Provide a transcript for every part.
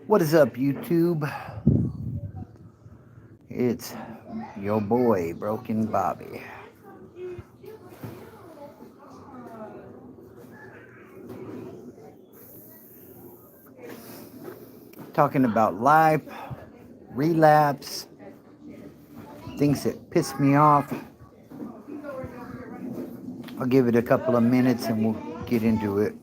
What is up, YouTube? It's your boy, Broken Bobby. Talking about life, relapse, things that piss me off. I'll give it a couple of minutes and we'll get into it.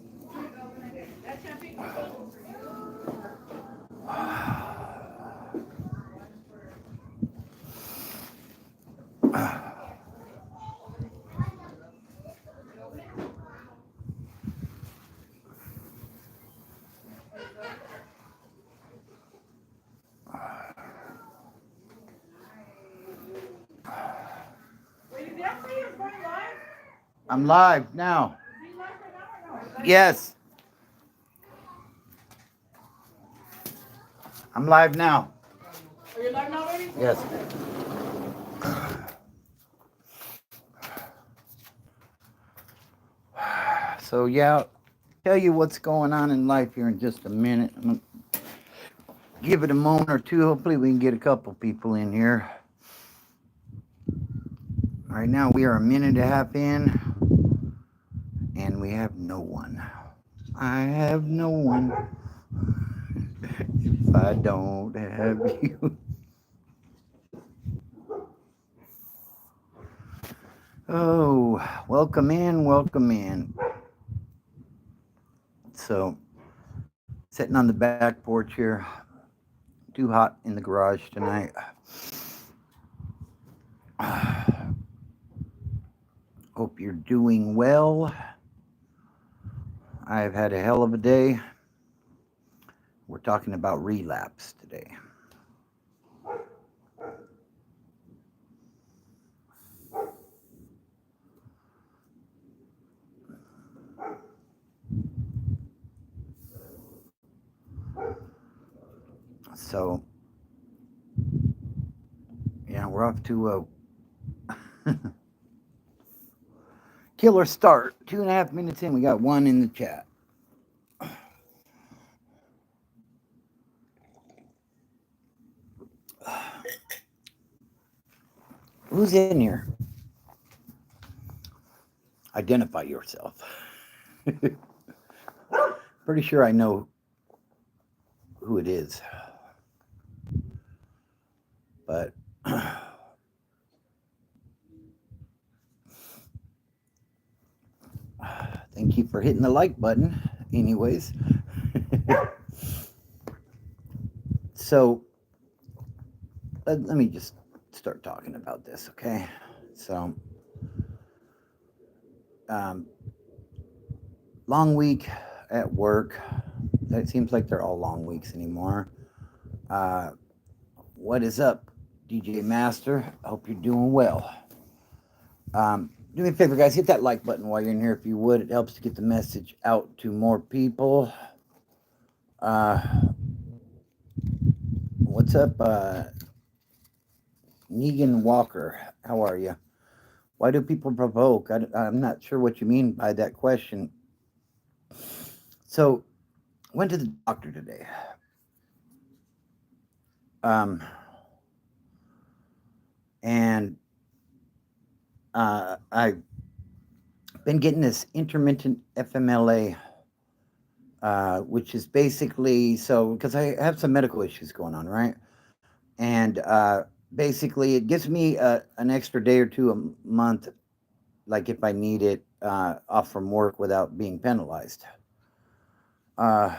I'm live now. Yes, I'm live now. Are you live now, baby? Yes. So, yeah, tell you what's going on in life here in just a minute. I'm going to give it a moment or two. Hopefully, we can get a couple people in here. Right now, we are a minute and a half in, and we have no one. I have no one if I don't have you. Oh, welcome in, welcome in. So, sitting on the back porch here. Too hot in the garage tonight. Hope you're doing well. I've had a hell of a day. We're talking about relapse today. So, yeah, we're off to a killer start. 2.5 minutes in, we got one in the chat. Who's in here? Identify yourself. Pretty sure I know who it is. But thank you for hitting the like button, anyways. So, let me just start talking about this, okay? So, long week at work. It seems like they're all long weeks anymore. What is up, DJ Master? I hope you're doing well. Do me a favor, guys. Hit that like button while you're in here if you would. It helps to get the message out to more people. What's up, Negan Walker? How are you? Why do people provoke? I'm not sure what you mean by that question. So, went to the doctor today. And I've been getting this intermittent FMLA, which is basically so because I have some medical issues going on, right? And basically, it gives me an extra day or two a month, like if I need it, off from work without being penalized. Uh,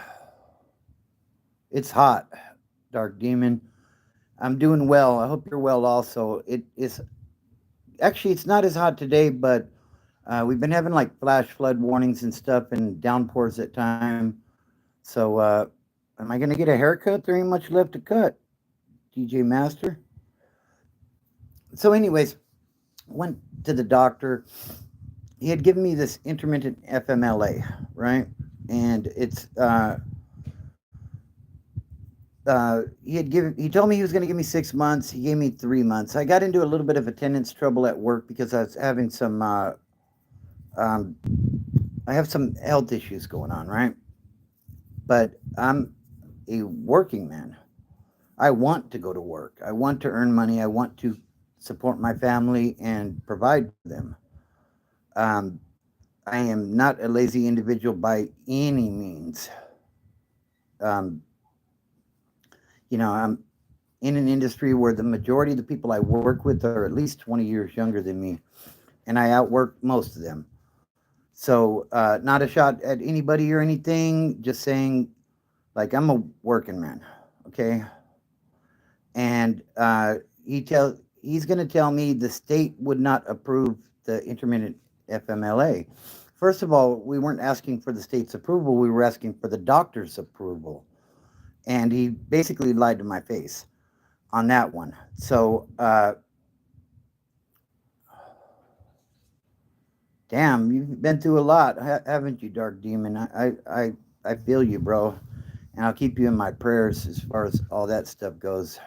it's hot, Dark Demon. I'm doing well. I hope you're well also. It is actually it's not as hot today, but we've been having like flash flood warnings and stuff and downpours at time. So am I gonna get a haircut? There ain't much left to cut, DJ Master. So, anyways, went to the doctor. He had given me this intermittent FMLA, right? And it's he told me he was going to give me 6 months. He gave me 3 months. I got into a little bit of attendance trouble at work because I was having some um, I have some health issues going on, right? But I'm a working man. I want to go to work. I want to earn money. I want to support my family and provide for them. Um, I am not a lazy individual by any means. Um, I'm in an industry where the majority of the people I work with are at least 20 years younger than me, and I outwork most of them. So, not a shot at anybody or anything, just saying, like, I'm a working man, okay? And he's going to tell me the state would not approve the intermittent FMLA. First of all, we weren't asking for the state's approval, we were asking for the doctor's approval. And he basically lied to my face on that one. So, damn, you've been through a lot, haven't you, Dark Demon? I feel you, bro. And I'll keep you in my prayers as far as all that stuff goes.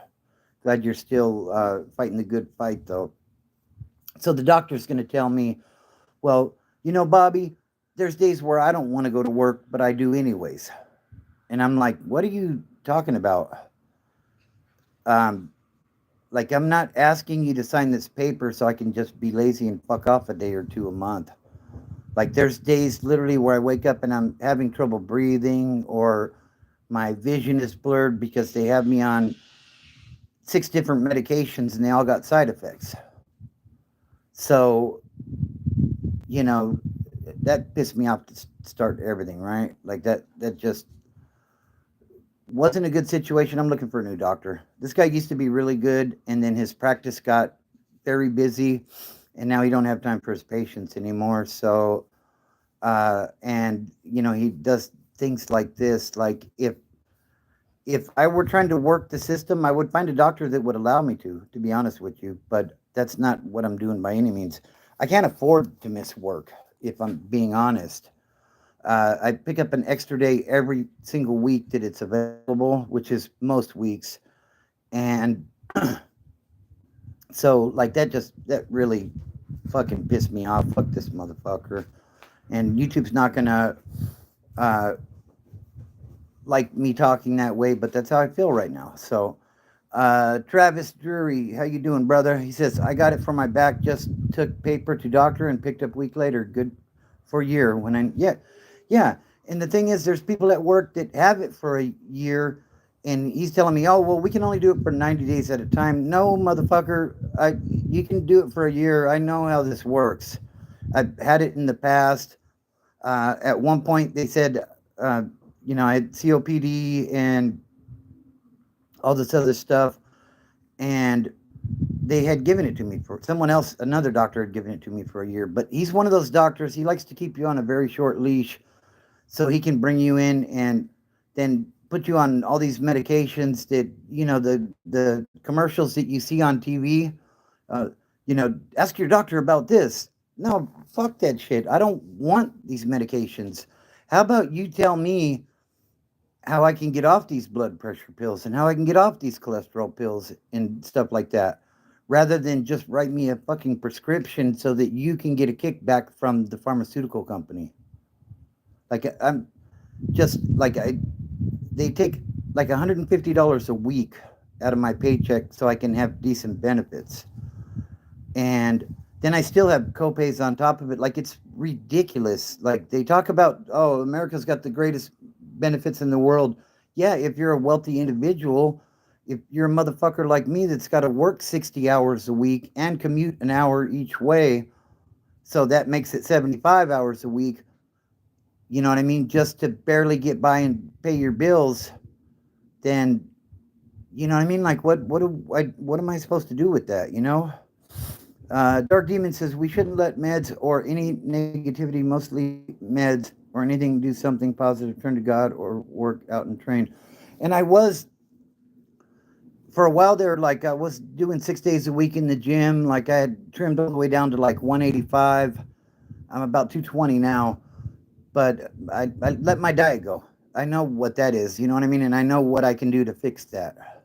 Glad you're still fighting the good fight, though. So the doctor's going to tell me, well, Bobby, there's days where I don't want to go to work, but I do anyways. And I'm like, what are you talking about? Like, I'm not asking you to sign this paper so I can just be lazy and fuck off a day or two a month. Like, there's days literally where I wake up and I'm having trouble breathing, or my vision is blurred because they have me on 6 different medications and they all got side effects. So, that pissed me off to start everything, right? Like, that just wasn't a good situation. I'm looking for a new doctor. This guy used to be really good, and then his practice got very busy, and now he don't have time for his patients anymore. So, and he does things like this. Like, if I were trying to work the system, I would find a doctor that would allow me to be honest with you. But that's not what I'm doing by any means. I can't afford to miss work, if I'm being honest. I pick up an extra day every single week that it's available, which is most weeks. And so, like, that really fucking pissed me off. Fuck this motherfucker. And YouTube's not gonna like me talking that way, but that's how I feel right now. So, Travis Drury, how you doing, brother? He says, I got it for my back, just took paper to doctor and picked up a week later. Good for a year. Yeah. And the thing is, there's people at work that have it for a year, and he's telling me, oh, well, we can only do it for 90 days at a time. No, motherfucker, you can do it for a year. I know how this works. I've had it in the past. At one point, they said, I had COPD and all this other stuff, and they had given it to me for someone else. Another doctor had given it to me for a year, but he's one of those doctors. He likes to keep you on a very short leash so he can bring you in and then put you on all these medications that, the commercials that you see on TV. Ask your doctor about this. No, fuck that shit. I don't want these medications. How about you tell me how I can get off these blood pressure pills and how I can get off these cholesterol pills and stuff like that, rather than just write me a fucking prescription so that you can get a kickback from the pharmaceutical company. Like, I'm just like, they take like $150 a week out of my paycheck so I can have decent benefits. And then I still have copays on top of it. Like, it's ridiculous. Like, they talk about, oh, America's got the greatest benefits in the world. Yeah, if you're a wealthy individual, if you're a motherfucker like me that's got to work 60 hours a week and commute an hour each way, so that makes it 75 hours a week, you know what I mean, just to barely get by and pay your bills, then, you know what I mean? Like, what am I supposed to do with that, Dark Demon says we shouldn't let meds or any negativity, mostly meds or anything, do something positive, turn to God or work out and train. And I was, for a while there, like, I was doing 6 days a week in the gym. Like, I had trimmed all the way down to like 185. I'm about 220 now, but I let my diet go. I know what that is, you know what I mean? And I know what I can do to fix that.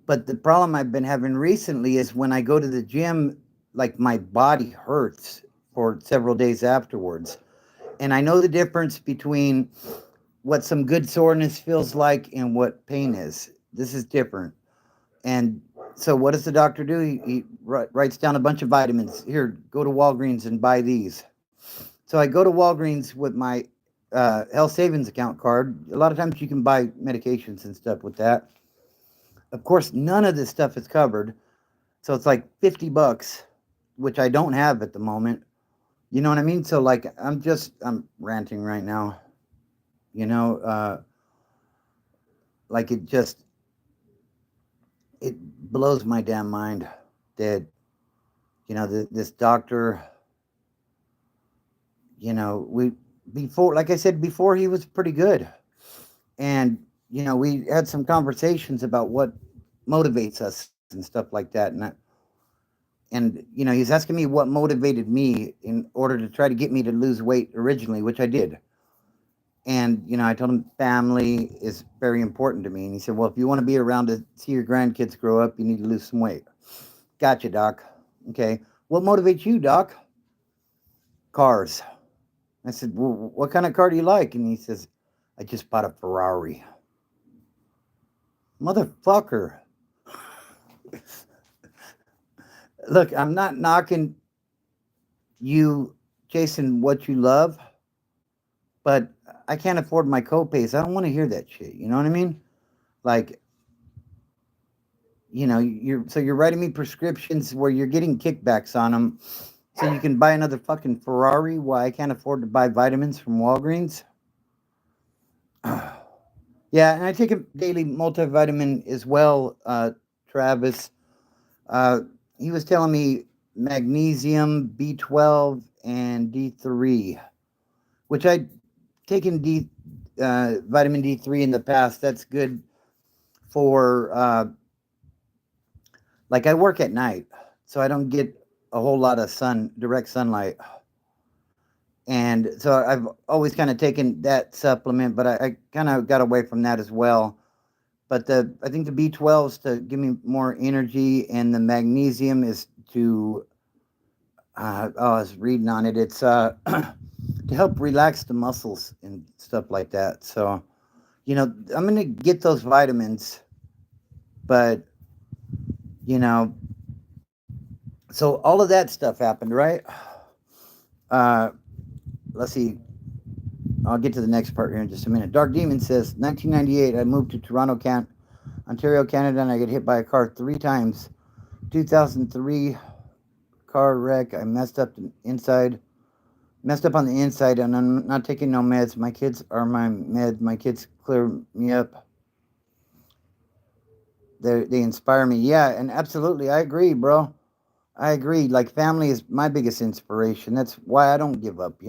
But the problem I've been having recently is when I go to the gym, like, my body hurts for several days afterwards. And I know the difference between what some good soreness feels like and what pain is. This is different. And so, what does the doctor do? He writes down a bunch of vitamins. Here, go to Walgreens and buy these. So, I go to Walgreens with my health savings account card. A lot of times you can buy medications and stuff with that. Of course, none of this stuff is covered. So, it's like $50, which I don't have at the moment. You know what I mean? So, like, I'm ranting right now. You know, like it blows my damn mind that, this doctor, like I said before, he was pretty good. And, we had some conversations about what motivates us and stuff like that. And he's asking me what motivated me in order to try to get me to lose weight originally, which I did. And, I told him family is very important to me. And he said, well, if you want to be around to see your grandkids grow up, you need to lose some weight. Gotcha, Doc. Okay. What motivates you, Doc? Cars. I said, well, what kind of car do you like? And he says, I just bought a Ferrari. Motherfucker. Look, I'm not knocking you chasing what you love, but I can't afford my copays. I don't want to hear that shit. You know what I mean? Like, you're writing me prescriptions where you're getting kickbacks on them so you can buy another fucking Ferrari while I can't afford to buy vitamins from Walgreens. Yeah, and I take a daily multivitamin as well, Travis. He was telling me magnesium, B12, and D3, which I'd taken vitamin D3 in the past. That's good for, like, I work at night, so I don't get a whole lot of direct sunlight. And so I've always kind of taken that supplement, but I kind of got away from that as well. But I think the B12 is to give me more energy, and the magnesium is to, I was reading on it. It's to help relax the muscles and stuff like that. So, I'm going to get those vitamins, but, so all of that stuff happened, right? Let's see. I'll get to the next part here in just a minute. Dark Demon says, 1998, I moved to Toronto, Ontario, Canada, and I got hit by a car 3 times. 2003 car wreck. I messed up on the inside, and I'm not taking no meds. My kids are my meds. My kids clear me up. They inspire me. Yeah, and absolutely, I agree, bro. I agree. Like, family is my biggest inspiration. That's why I don't give up,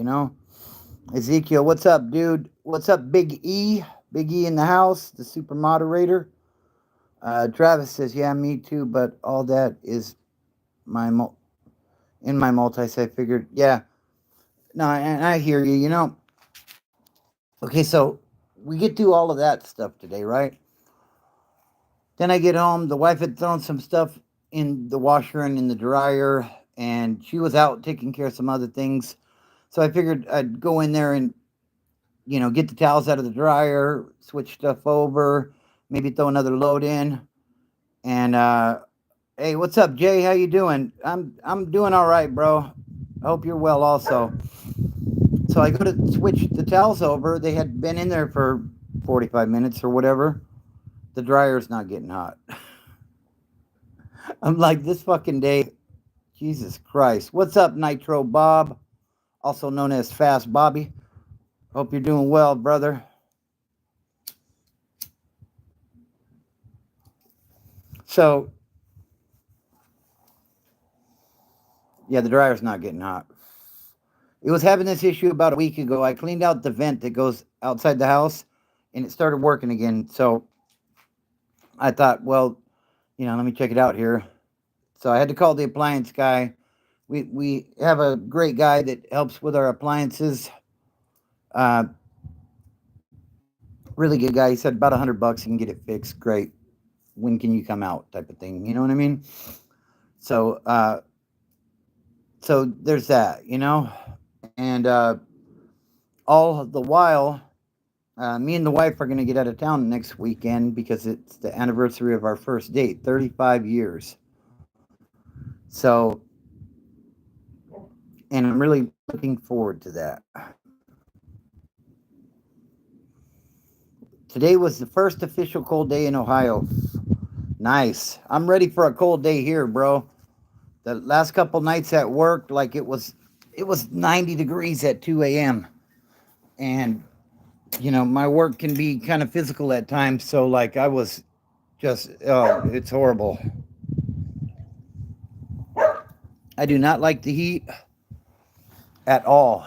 Ezekiel, what's up, dude? What's up, Big E? Big E in the house, the super moderator. Travis says, yeah, me too, but all that is in my multi-site figured. Yeah. No, and I hear you, Okay, so we get through all of that stuff today, right? Then I get home. The wife had thrown some stuff in the washer and in the dryer, and she was out taking care of some other things. So I figured I'd go in there and, get the towels out of the dryer, switch stuff over, maybe throw another load in. And hey, what's up, Jay? How you doing? I'm doing all right, bro. I hope you're well also. So I go to switch the towels over. They had been in there for 45 minutes or whatever. The dryer's not getting hot. I'm like, this fucking day, Jesus Christ. What's up, Nitro Bob? Also known as Fast Bobby. Hope you're doing well, brother. So, yeah, the dryer's not getting hot. It was having this issue about a week ago. I cleaned out the vent that goes outside the house, and it started working again. So I thought, well, let me check it out here. So I had to call the appliance guy. We have a great guy that helps with our appliances. Really good guy. He said about $100 you can get it fixed. Great. When can you come out? Type of thing. You know what I mean? So so there's that, and all the while Me and the wife are going to get out of town next weekend because it's the anniversary of our first date, 35 years. So, and I'm really looking forward to that. Today was the first official cold day in Ohio. Nice. I'm ready for a cold day here, bro. The last couple nights at work, like it was 90 degrees at 2 a.m. And my work can be kind of physical at times, so like I was just, oh, it's horrible. I do not like the heat at all.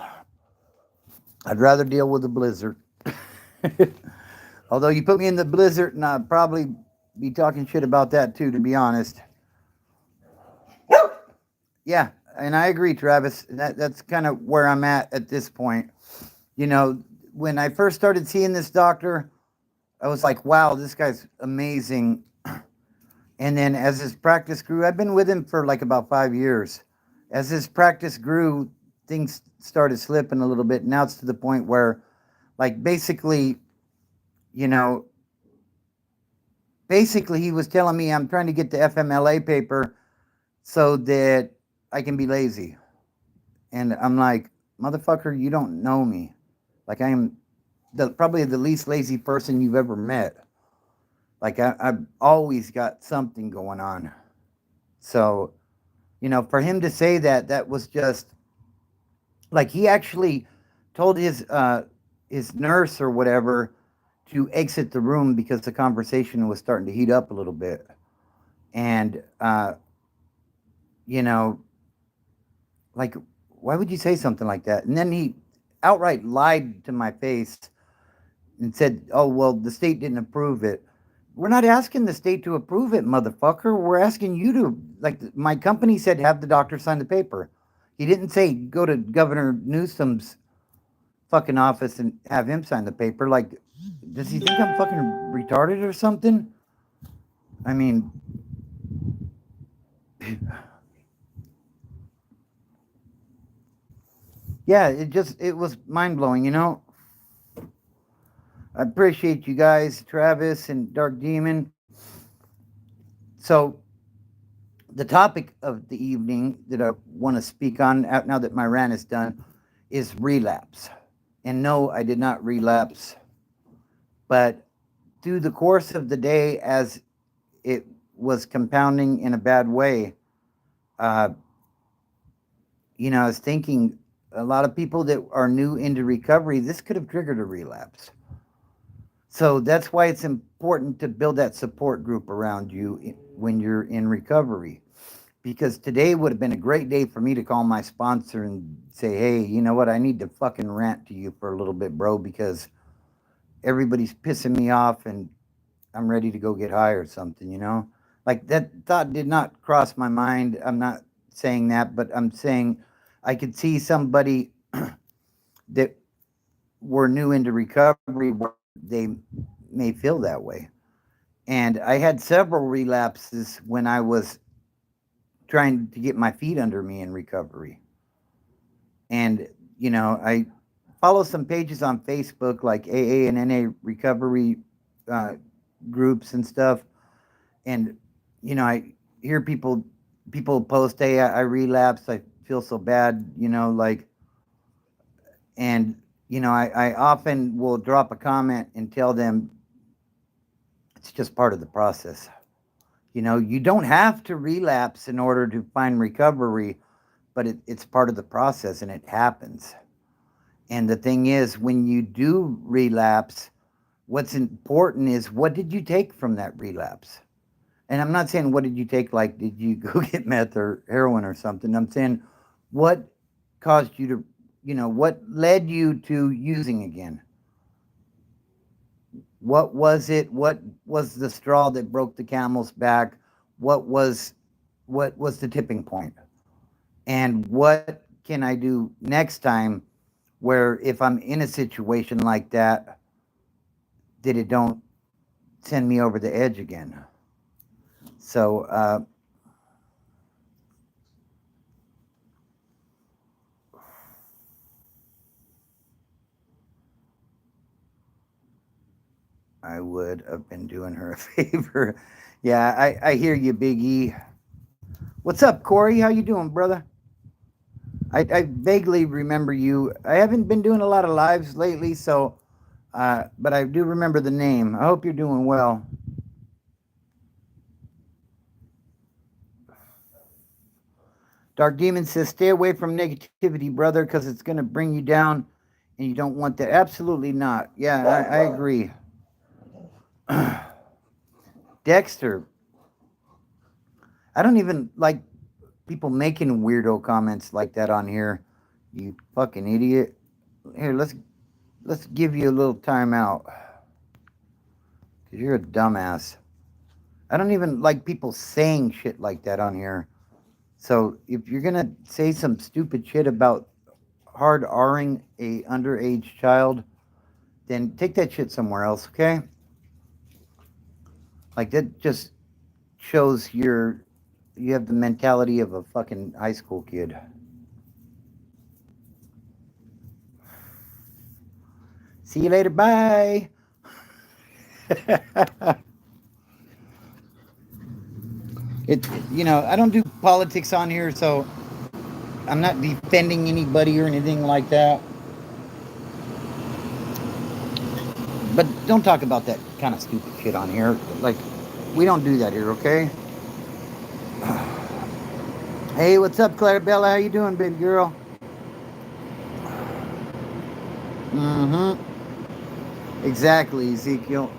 I'd rather deal with a blizzard. Although you put me in the blizzard, and I'd probably be talking shit about that too, to be honest. Yeah, and I agree, Travis. That's kind of where I'm at this point. You know, when I first started seeing this doctor, I was like, wow, this guy's amazing. And then as his practice grew, I've been with him for like about 5 years. As his practice grew, things started slipping a little bit. Now it's to the point where, like, you know, basically he was telling me I'm trying to get the FMLA paper so that I can be lazy. And I'm like, motherfucker, you don't know me. Like, I am probably the least lazy person you've ever met. Like, I've always got something going on. So, for him to say that, that was just like he actually told his nurse or whatever to exit the room because the conversation was starting to heat up a little bit. And you know, like, why would you say something like that? And then he outright lied to my face and said, "Oh, well, the state didn't approve it." We're not asking the state to approve it, motherfucker. We're asking you to, like, my company said, have the doctor sign the paper. He didn't say go to Governor Newsom's fucking office and have him sign the paper. Like, does he think I'm fucking retarded or something? I mean, yeah, it was mind blowing. I appreciate you guys, Travis and Dark Demon. So, the topic of the evening that I want to speak on now that my rant is done is relapse. And no, I did not relapse, but through the course of the day, as it was compounding in a bad way, uh, I was thinking a lot of people that are new into recovery, this could have triggered a relapse. So that's why it's important to build that support group around you when you're in recovery. Because today would have been a great day for me to call my sponsor and say, hey, you know what? I need to fucking rant to you for a little bit, bro, because everybody's pissing me off and I'm ready to go get high or something. Like, that thought did not cross my mind. I'm not saying that, but I'm saying I could see somebody that were new into recovery where they may feel that way. And I had several relapses when I was trying to get my feet under me in recovery. And, I follow some pages on Facebook like AA and NA recovery uh, groups and stuff. And, I hear people post, hey, I relapsed. I feel so bad, like, and, I often will drop a comment and tell them it's just part of the process. You don't have to relapse in order to find recovery, but it's part of the process and it happens. And the thing is, when you do relapse, what's important is what did you take from that relapse? And I'm not saying what did you take, like, did you go get meth or heroin or something? I'm saying what caused you to, what led you to using again? What was it? What was the straw that broke the camel's back? What was the tipping point? And what can I do next time where if I'm in a situation like that it don't send me over the edge again? So I would have been doing her a favor. Yeah, I hear you, Big E. What's up, Corey? How you doing, brother? I vaguely remember you. I haven't been doing a lot of lives lately, so but I do remember the name. I hope you're doing well. Dark Demon says, "Stay away from negativity, brother, because it's going to bring you down, and you don't want that." Absolutely not. Yeah, I agree. Dexter, I don't even like people making weirdo comments like that on here. You fucking idiot. Here, let's give you a little timeout because you're a dumbass. I don't even like people saying shit like that on here. So if you're gonna say some stupid shit about hard R'ing a underage child, then take that shit somewhere else, okay? Like that just shows you have the mentality of a fucking high school kid. See you later, bye. it I don't do politics on here, so I'm not defending anybody or anything like that. But don't talk about that kind of stupid shit on here. Like, we don't do that here, okay? Hey, what's up, Clarabella? How you doing, baby girl? Mm-hmm. Exactly, Ezekiel.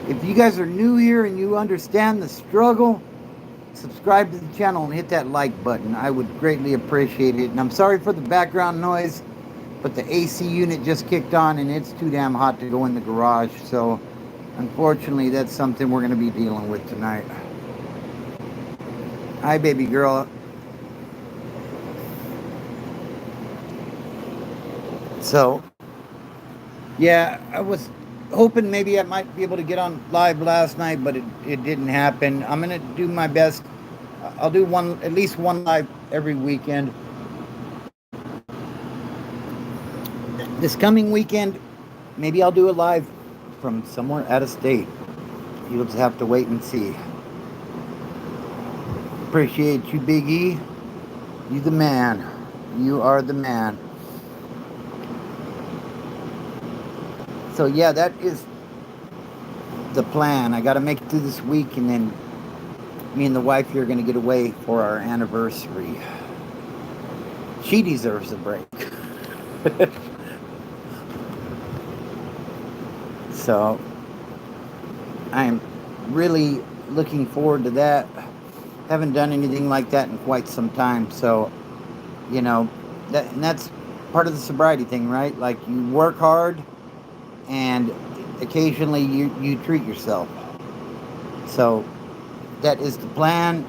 If you guys are new here and you understand the struggle, subscribe to the channel and hit that like button. I would greatly appreciate it. And I'm sorry for the background noise, but the AC unit just kicked on and it's too damn hot to go in the garage. So, unfortunately, that's something we're going to be dealing with tonight. Hi, baby girl. So, yeah, I was hoping maybe I might be able to get on live last night, but it didn't happen. I'm going to do my best. I'll do at least one live every weekend. This coming weekend, maybe I'll do a live from somewhere out of state. You'll just have to wait and see. Appreciate you, Big E. You the man. You are the man. So yeah, that is the plan. I got to make it through this week, and then me and the wife here are going to get away for our anniversary. She deserves a break. So I'm really looking forward to that. Haven't done anything like that in quite some time. So, that's part of the sobriety thing, right? Like, you work hard and occasionally you treat yourself. So that is the plan.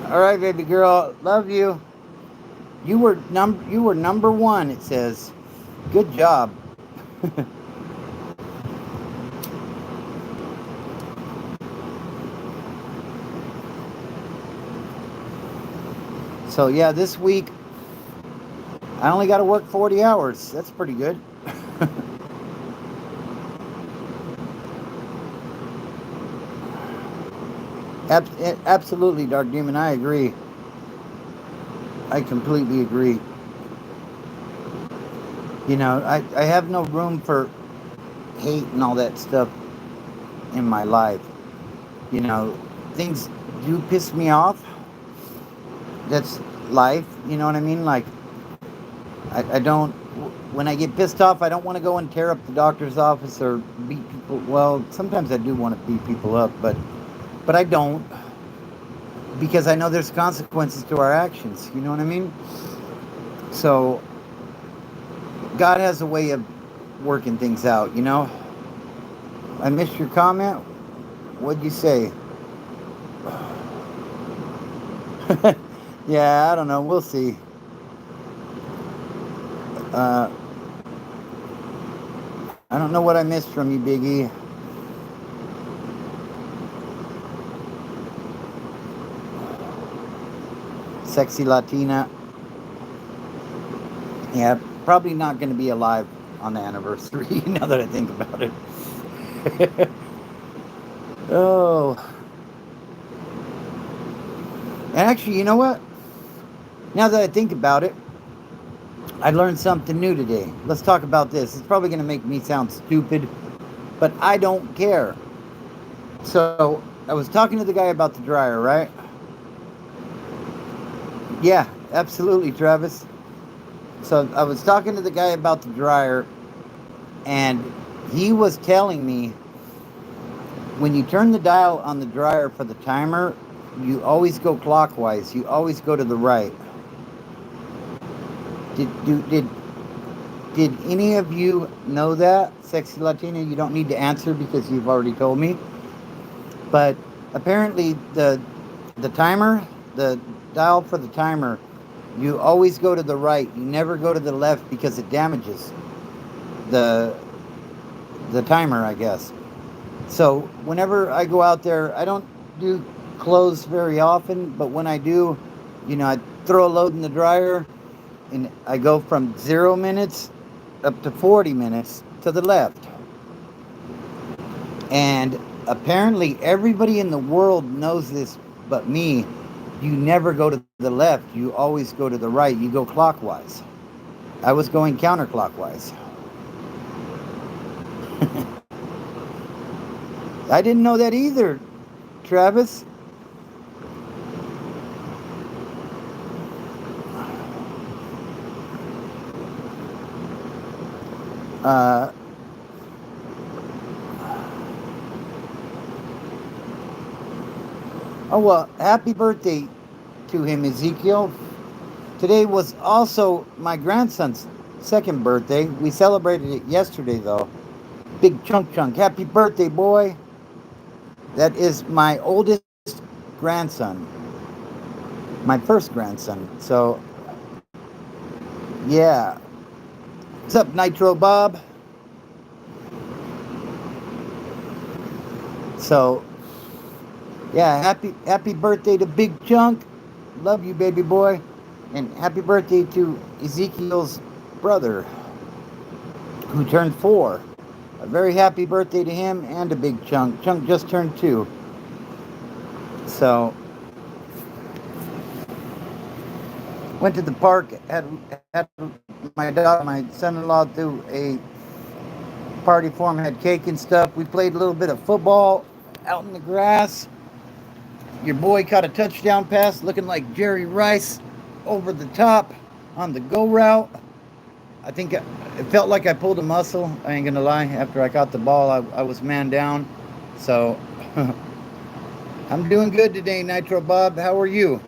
All right, baby girl, love you. You were number one. It says, good job. So yeah, this week I only got to work 40 hours. That's pretty good. Absolutely, Dark Demon. I agree. I completely agree. I have no room for hate and all that stuff in my life. Things do piss me off. That's life. You know what I mean? Like, I don't, when I get pissed off, I don't want to go and tear up the doctor's office or beat people. Well, sometimes I do want to beat people up, but I don't, because I know there's consequences to our actions. You know what I mean? So God has a way of working things out, I missed your comment. What'd you say? Yeah, I don't know. We'll see. I don't know what I missed from you, Biggie. Sexy Latina. Yeah, probably not going to be alive on the anniversary now that I think about it. Oh, and actually, you know what? Now that I think about it, I learned something new today. Let's talk about this. It's probably going to make me sound stupid, but I don't care. So, I was talking to the guy about the dryer, right? Yeah, absolutely, Travis. So, I was talking to the guy about the dryer, and he was telling me when you turn the dial on the dryer for the timer, you always go clockwise. You always go to the right. Did any of you know that, sexy Latina? You don't need to answer because you've already told me. But apparently, the timer, the dial for the timer, you always go to the right. You never go to the left because it damages the the timer, I guess. So whenever I go out there, I don't do clothes very often, but when I do, I throw a load in the dryer and I go from 0 minutes up to 40 minutes to the left. And apparently everybody in the world knows this but me. You never go to the left, you always go to the right. You go clockwise. I was going counterclockwise. I didn't know that either, Travis. Uh, oh, well, happy birthday to him, Ezekiel. Today was also my grandson's second birthday. We celebrated it yesterday, though. Big chunk chunk. Happy birthday, boy. That is my oldest grandson, my first grandson. So, yeah. What's up, Nitro Bob? So, yeah, happy birthday to Big Chunk. Love you, baby boy. And happy birthday to Ezekiel's brother, who turned 4. A very happy birthday to him and to Big Chunk. Chunk just turned 2. So, went to the park, had my daughter, my son-in-law threw a party for him, had cake and stuff. We played a little bit of football out in the grass. Your boy caught a touchdown pass looking like Jerry Rice over the top on the go route. I think it felt like I pulled a muscle. I ain't gonna lie. After I caught the ball, I was man down. So I'm doing good today, Nitro Bob. How are you?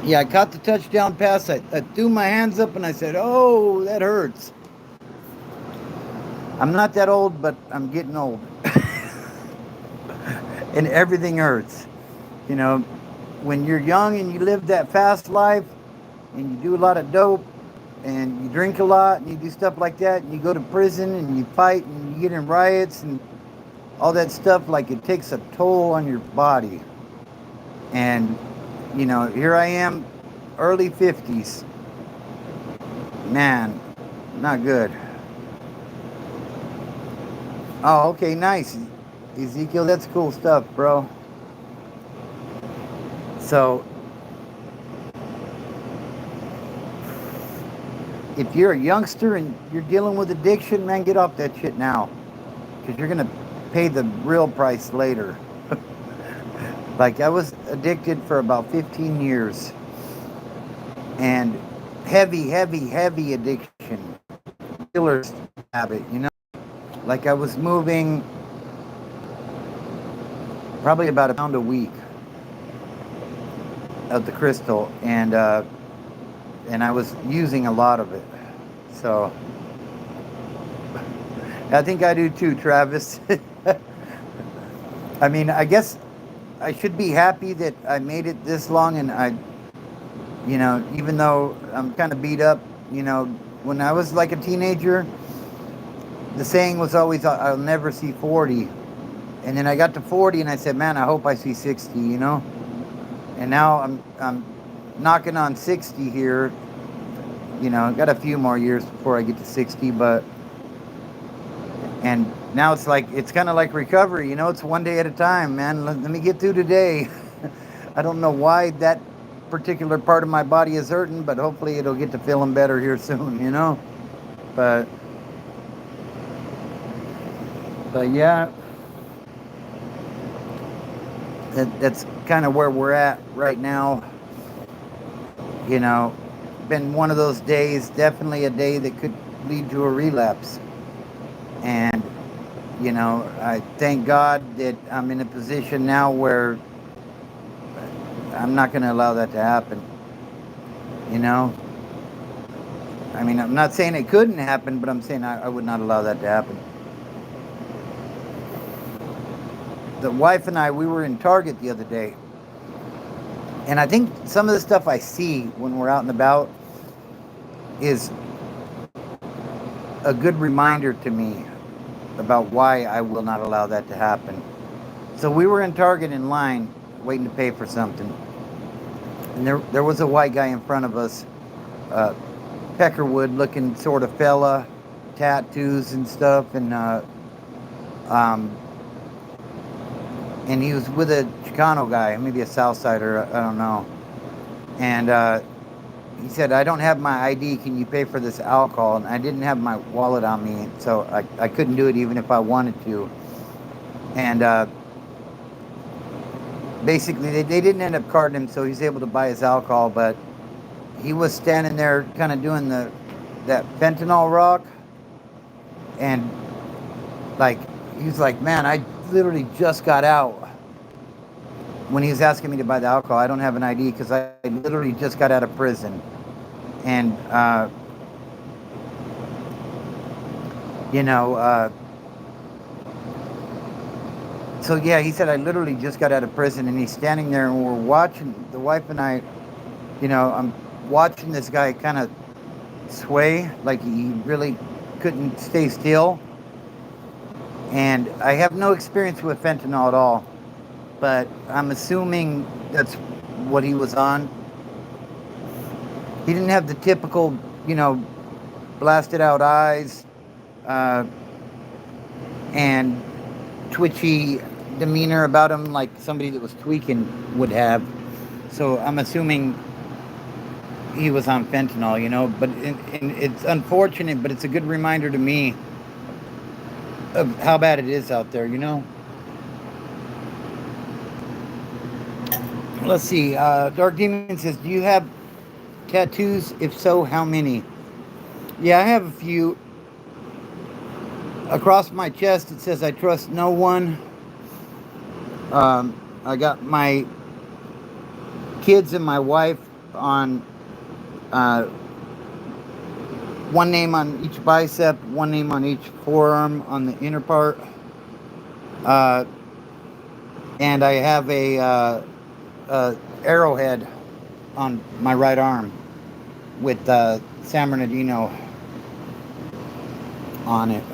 Yeah, I caught the touchdown pass. I threw my hands up and I said, "Oh, that hurts." I'm not that old, but I'm getting old. And everything hurts. You know, when you're young and you live that fast life and you do a lot of dope and you drink a lot and you do stuff like that and you go to prison and you fight and you get in riots and all that stuff, like it takes a toll on your body. And, here I am, early 50s. Man, not good. Oh, okay, nice. Ezekiel, that's cool stuff, bro. So, if you're a youngster and you're dealing with addiction, man, get off that shit now. Because you're going to pay the real price later. Like, I was addicted for about 15 years. And heavy addiction. Killer's habit, Like, I was moving probably about a pound a week of the crystal. And I was using a lot of it. So, I think I do too, Travis. I mean, I guess I should be happy that I made it this long and even though I'm kind of beat up, when I was like a teenager, the saying was always, I'll never see 40. And then I got to 40 and I said, man, I hope I see 60, And now I'm knocking on 60 here. You know, got a few more years before I get to 60, and now it's like, it's kind of like recovery, you know, it's one day at a time, man. Let me get through today. I don't know why that particular part of my body is hurting, but hopefully it'll get to feeling better here soon, you know. But yeah, that's kind of where we're at right now. You know, been one of those days, definitely a day that could lead to a relapse. And, you know, I thank God that I'm in a position now where I'm not going to allow that to happen. You know, I mean, I'm not saying it couldn't happen, but I'm saying I would not allow that to happen. The wife and I, we were in Target the other day. And I think some of the stuff I see when we're out and about is a good reminder to me about why I will not allow that to happen. So we were in Target in line waiting to pay for something. And there was a white guy in front of us, Peckerwood looking sort of fella, tattoos and stuff, and he was with a Chicano guy, maybe a Southsider, I don't know. And he said, "I don't have my ID, can you pay for this alcohol?" And I didn't have my wallet on me, so I couldn't do it even if I wanted to. And basically, they didn't end up carding him, so he's able to buy his alcohol, but he was standing there kind of doing that fentanyl rock. And like, he's like, "Man, I literally just got out." When he was asking me to buy the alcohol, I don't have an ID because I literally just got out of prison. And, you know, so yeah, he said, "I literally just got out of prison." And he's standing there and we're watching, the wife and I, you know, I'm watching this guy kind of sway, like he really couldn't stay still. And I have no experience with fentanyl at all, but I'm assuming that's what he was on. He didn't have the typical, you know, blasted out eyes and twitchy demeanor about him like somebody that was tweaking would have. So I'm assuming he was on fentanyl, you know, but it's unfortunate, but it's a good reminder to me of how bad it is out there, you know. Let's see. Dark Demon says, "Do you have tattoos? If so, how many?" Yeah, I have a few. Across my chest, it says, "I trust no one." I got my kids and my wife on one name on each bicep, one name on each forearm on the inner part. And I have a arrowhead on my right arm with San Bernardino on it.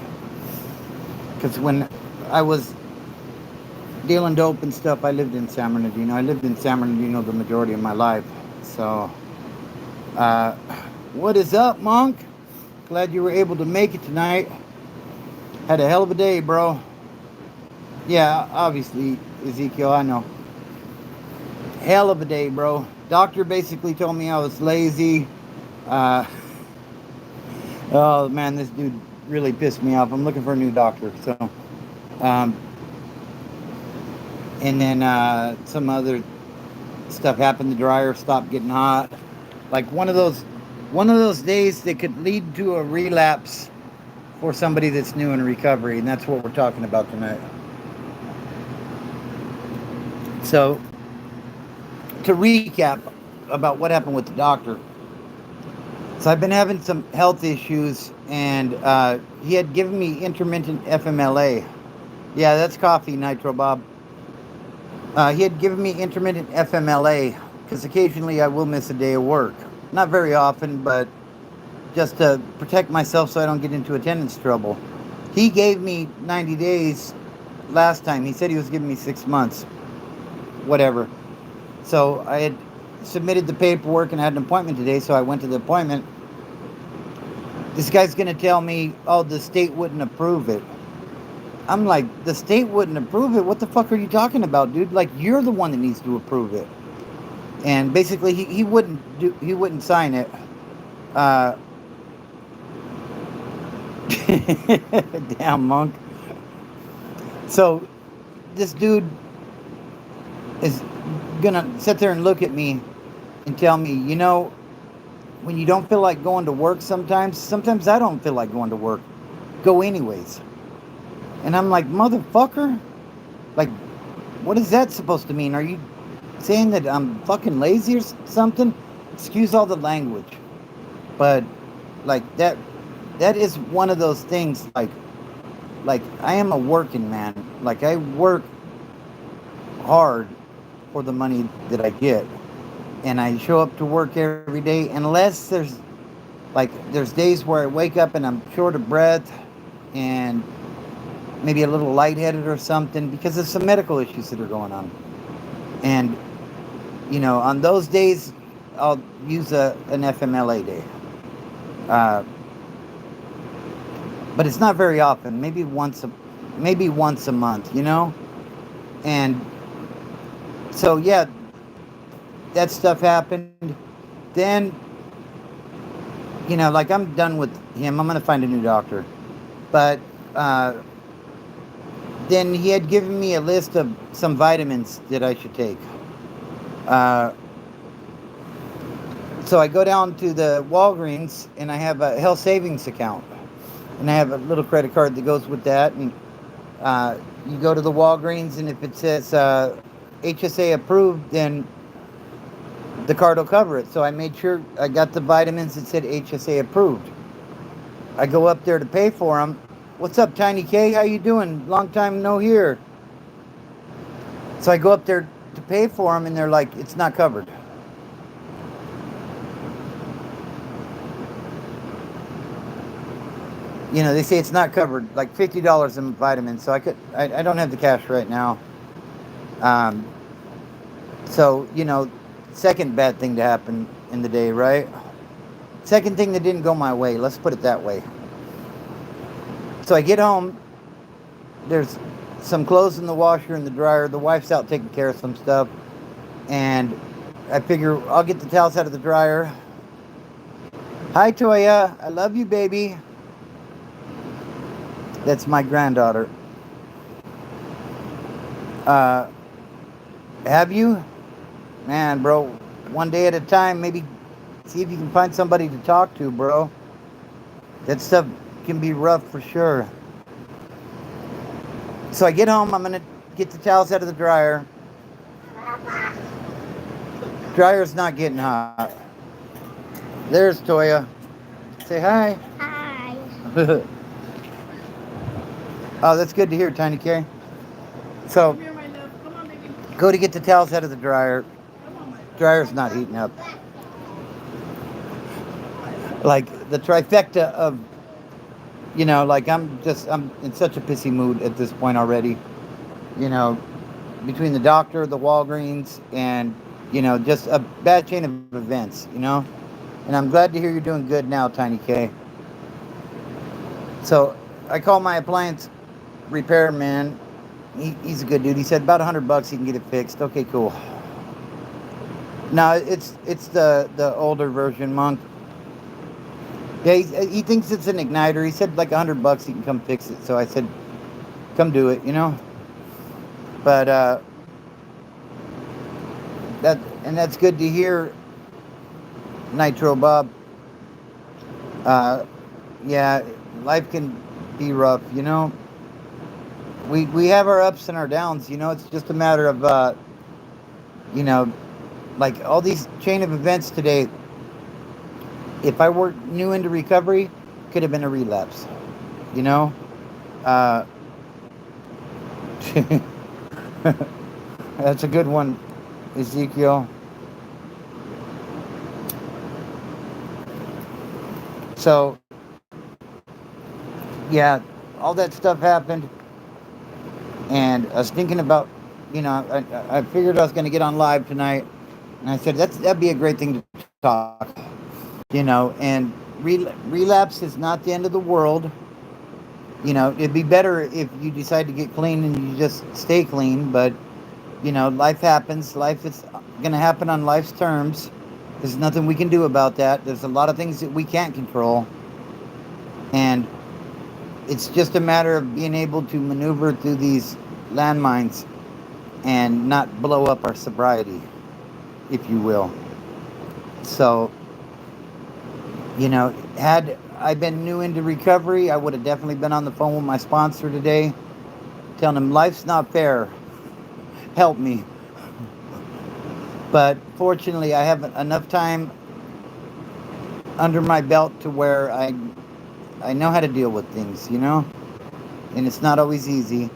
Because when I was dealing dope and stuff, I lived in San Bernardino. I lived in San Bernardino the majority of my life. So, what is up, Monk? Glad you were able to make it tonight. Had a hell of a day, bro. Yeah, obviously, Ezekiel, I know. Hell of a day, bro. Doctor basically told me I was lazy. Oh, man, this dude really pissed me off. I'm looking for a new doctor. So, and then some other stuff happened. The dryer stopped getting hot. Like one of those days that could lead to a relapse for somebody that's new in recovery, and that's what we're talking about tonight. So, to recap about what happened with the doctor. So I've been having some health issues, and he had given me intermittent FMLA. Yeah, that's coffee, Nitro Bob. He had given me intermittent FMLA because occasionally I will miss a day of work. Not very often, but just to protect myself so I don't get into attendance trouble. He gave me 90 days last time. He said he was giving me 6 months. Whatever. So I had submitted the paperwork and I had an appointment today, so I went to the appointment. This guy's going to tell me, oh, the state wouldn't approve it. I'm like, the state wouldn't approve it? What the fuck are you talking about, dude? Like, you're the one that needs to approve it. And basically, he wouldn't sign it. Damn, Monk. So this dude is gonna sit there and look at me and tell me, you know, when you don't feel like going to work sometimes I don't feel like going to work. Go anyways. And I'm like, motherfucker? Like, what is that supposed to mean? Are you saying that I'm fucking lazy or something? Excuse all the language. But, like, that is one of those things, like I am a working man. Like, I work hard for the money that I get. And I show up to work every day, unless there's days where I wake up and I'm short of breath and maybe a little lightheaded or something because of some medical issues that are going on. And, you know, on those days, I'll use an FMLA day. But it's not very often, maybe once a month, you know? And so, yeah, that stuff happened. Then, you know, like, I'm done with him. I'm going to find a new doctor. But then he had given me a list of some vitamins that I should take. So I go down to the Walgreens, and I have a health savings account. And I have a little credit card that goes with that. And you go to the Walgreens, and if it says HSA approved, then the card will cover it. So I made sure I got the vitamins that said HSA approved. I go up there to pay for them. What's up, Tiny K? How you doing? Long time no hear. So I go up there to pay for them, and they're like, it's not covered. You know, they say it's not covered, like $50 in vitamins. So I don't have the cash right now. So, you know, second bad thing to happen in the day, right? Second thing that didn't go my way, let's put it that way. So I get home, there's some clothes in the washer and the dryer. The wife's out taking care of some stuff. And I figure I'll get the towels out of the dryer. Hi, Toya. I love you, baby. That's my granddaughter. Have you? Man, bro, one day at a time, maybe see if you can find somebody to talk to, bro. That stuff can be rough for sure. So I get home, I'm gonna get the towels out of the dryer. Dryer's not getting hot. There's Toya. Say hi. Hi. Oh, that's good to hear, Tiny K. So, Come here, my love. Come on, baby. go to get the towels out of the dryer. Come on, my Dryer's not heating up. Like, the trifecta of, you know, like, I'm in such a pissy mood at this point already. You know, between the doctor, the Walgreens, and, you know, just a bad chain of events, you know? And I'm glad to hear you're doing good now, Tiny K. So, I call my appliance repairman. He's a good dude. He said about $100 he can get it fixed. Okay, cool. No, it's the older version, Monk. Yeah, he thinks it's an igniter. He said like $100 he can come fix it. So I said, come do it, you know. But that's good to hear, Nitro Bob. Yeah, life can be rough, you know. We have our ups and our downs, you know. It's just a matter of you know, like all these chain of events today. If I were new into recovery, could have been a relapse, you know. That's a good one, Ezekiel. So, yeah, all that stuff happened. And I was thinking about, you know, I figured I was going to get on live tonight And I said, that'd be a great thing to talk, and relapse is not the end of the world. It'd be better if you decide to get clean and you just stay clean, but, life happens. Life is going to happen on life's terms. There's nothing we can do about that. There's a lot of things that we can't control. And it's just a matter of being able to maneuver through these landmines and not blow up our sobriety, if you will. So, had I been new into recovery, I would have definitely been on the phone with my sponsor today, telling him life's not fair. Help me. But fortunately, I have enough time under my belt to where I know how to deal with things, and it's not always easy.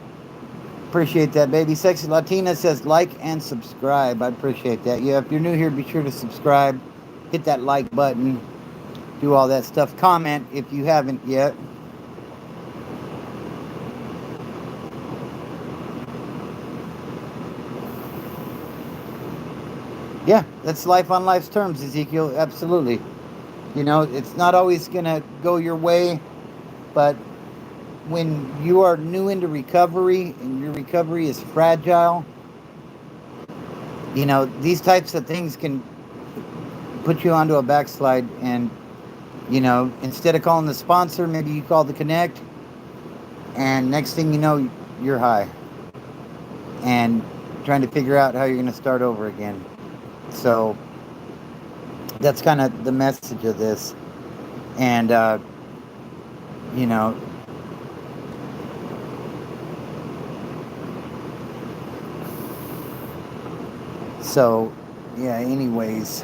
Appreciate that, baby. Sexy Latina says like and subscribe. I appreciate that. Yeah, if you're new here, be sure to subscribe. Hit that like button. Do all that stuff. Comment if you haven't yet. Yeah, that's life on life's terms, Ezekiel. Absolutely. It's not always going to go your way, but when you are new into recovery and your recovery is fragile, these types of things can put you onto a backslide. And, instead of calling the sponsor, maybe you call the Connect, and next thing you know, you're high and trying to figure out how you're going to start over again. So that's kind of the message of this. And, so, yeah, anyways,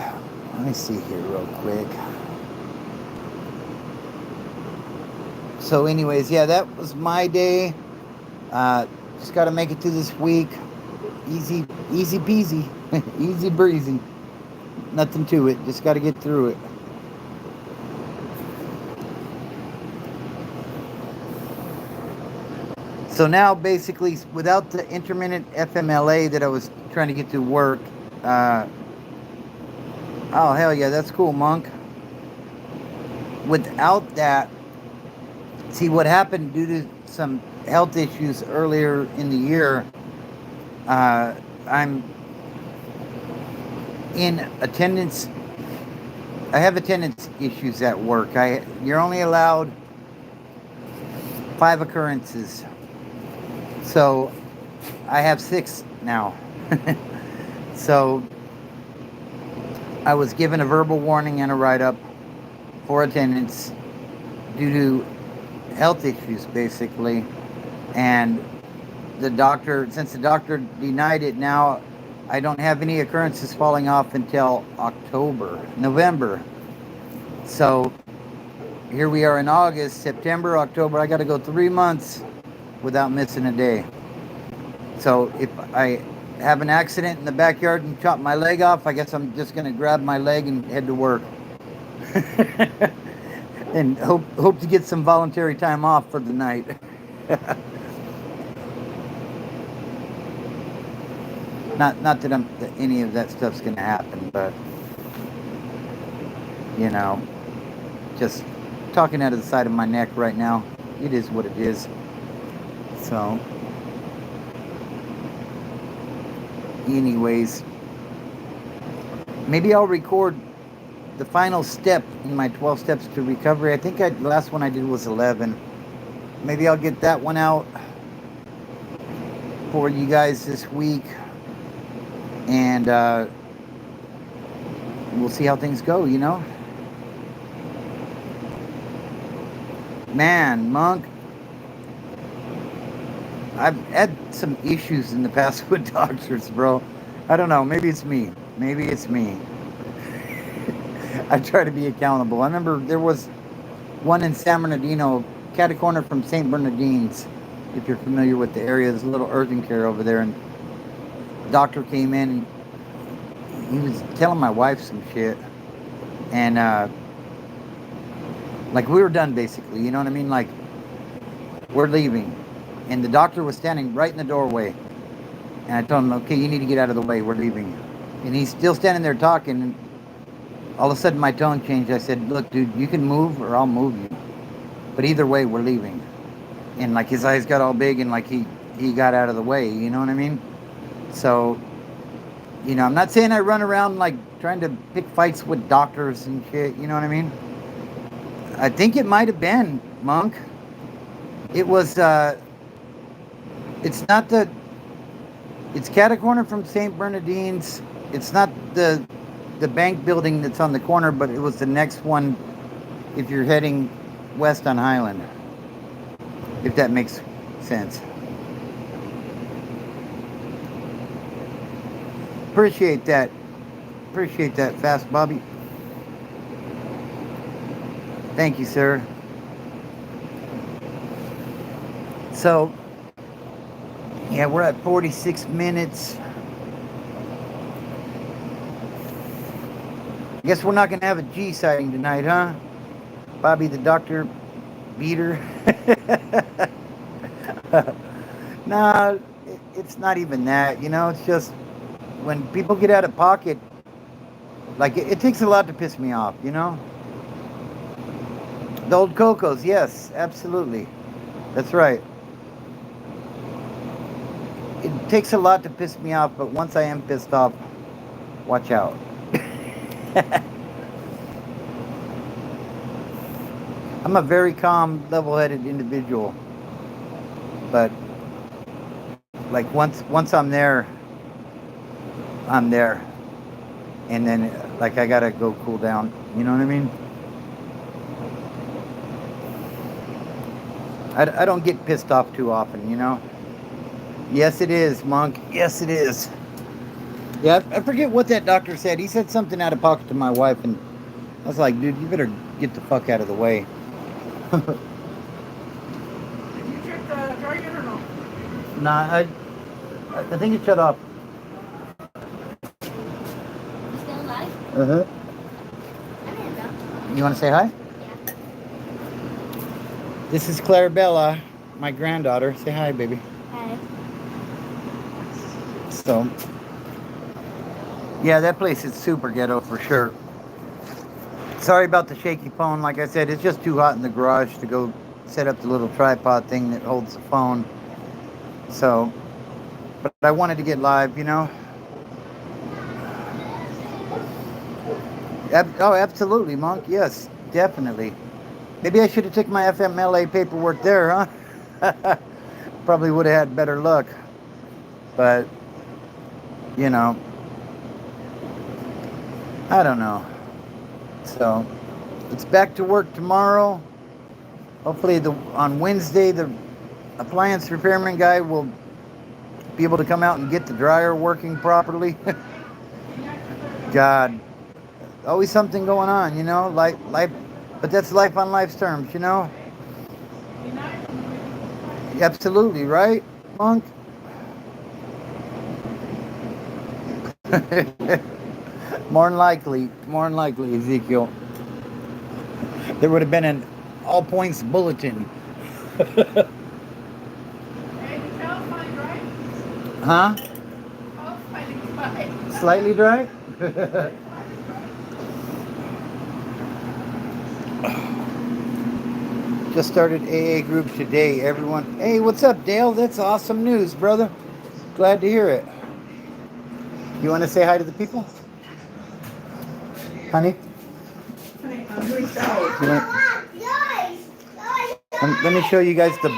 let me see here real quick. So, anyways, yeah, that was my day. Just got to make it through this week. Easy peasy. Easy breezy. Nothing to it. Just got to get through it. So now, basically, without the intermittent FMLA that I was trying to get to work, oh, hell yeah, that's cool, Monk. Without that, see what happened due to some health issues earlier in the year, I'm in attendance. I have attendance issues at work. You're only allowed 5 occurrences. So I have 6 now. So I was given a verbal warning and a write-up for attendance due to health issues, basically. And since the doctor denied it, now I don't have any occurrences falling off until November. So here we are in August, September, October. I got to go 3 months without missing a day. So if I have an accident in the backyard and chop my leg off, I guess I'm just going to grab my leg and head to work. And hope to get some voluntary time off for the night. Not that any of that stuff's going to happen, but just talking out of the side of my neck right now. It is what it is. So, anyways, maybe I'll record the final step in my 12 steps to recovery. I think the last one I did was 11. Maybe I'll get that one out for you guys this week. And we'll see how things go, Man, Monk, I've had some issues in the past with doctors, bro. I don't know. Maybe it's me. I try to be accountable. I remember there was one in San Bernardino, cat a corner from St. Bernardine's, if you're familiar with the area. There's a little urgent care over there, and the doctor came in and he was telling my wife some shit. And like we were done, basically, you know what I mean? Like, we're leaving. And the doctor was standing right in the doorway. And I told him, okay, you need to get out of the way. We're leaving. And he's still standing there talking. And all of a sudden, my tone changed. I said, "Look, dude, you can move or I'll move you. But either way, we're leaving." And like his eyes got all big and like he got out of the way. You know what I mean? So, I'm not saying I run around like trying to pick fights with doctors and shit. You know what I mean? I think it might have been, Monk. It was, it's not the, it's catty corner from St. Bernardine's. It's not the bank building that's on the corner, but it was the next one if you're heading west on Highland. If that makes sense. Appreciate that. Appreciate that, Fast Bobby. Thank you, sir. So, yeah, we're at 46 minutes. I guess we're not going to have a G sighting tonight, huh? Bobby the Doctor Beater. No, it's not even that. It's just when people get out of pocket, like it takes a lot to piss me off, The old Cocos, yes, absolutely. That's right. It takes a lot to piss me off, but once I am pissed off, watch out. I'm a very calm, level-headed individual, but like once I'm there, and then like I gotta go cool down. You know what I mean? I don't get pissed off too often, Yes, it is, Monk. Yes, it is. Yeah, I forget what that doctor said. He said something out of pocket to my wife, and I was like, dude, you better get the fuck out of the way. Did you check the dry yet or no? Nah, I think it shut off. Still alive? Uh-huh. I didn't know. You want to say hi? Yeah. This is Clarabella, my granddaughter. Say hi, baby. Hi. So, yeah, that place is super ghetto for sure. Sorry about the shaky phone. Like I said, it's just too hot in the garage to go set up the little tripod thing that holds the phone. So, but I wanted to get live, Oh, absolutely, Monk. Yes, definitely. Maybe I should have took my FMLA paperwork there, huh? Probably would have had better luck. But, I don't know. So, it's back to work tomorrow. Hopefully on Wednesday, the appliance repairman guy will be able to come out and get the dryer working properly. God. Always something going on, life, but that's life on life's terms, Absolutely, right, Monk? More than likely, Ezekiel. There would have been an all points bulletin. Hey, the cow's fine, dry? Huh? Cow's fine, dry. Slightly dry? Just started AA group today, everyone. Hey, what's up, Dale? That's awesome news, brother. Glad to hear it. You want to say hi to the people? Honey? Hey, I'm doing salad. You want- let me show you guys the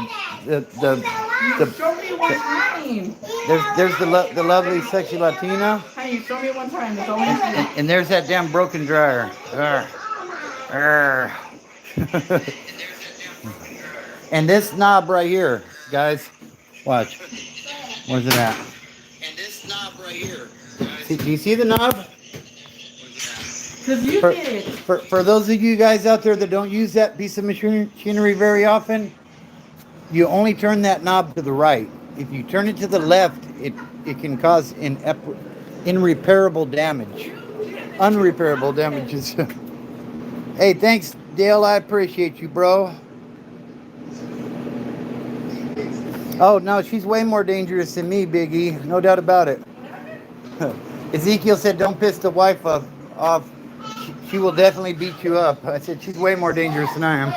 Show me one time. there's the lovely sexy Latina, Hey, show me one time. That's all I need. and there's that damn broken dryer. Arr. And this knob right here, guys. Watch. Where's it at? And this knob right here. Do you see the knob? Because you For, did it. for those of you guys out there that don't use that piece of machinery very often, you only turn that knob to the right. If you turn it to the left, it can cause irreparable damage. Unrepairable damages. Hey, thanks, Dale. I appreciate you, bro. Oh, no, she's way more dangerous than me, Biggie. No doubt about it. Ezekiel said, "Don't piss the wife off. She will definitely beat you up." I said, "She's way more dangerous than I am."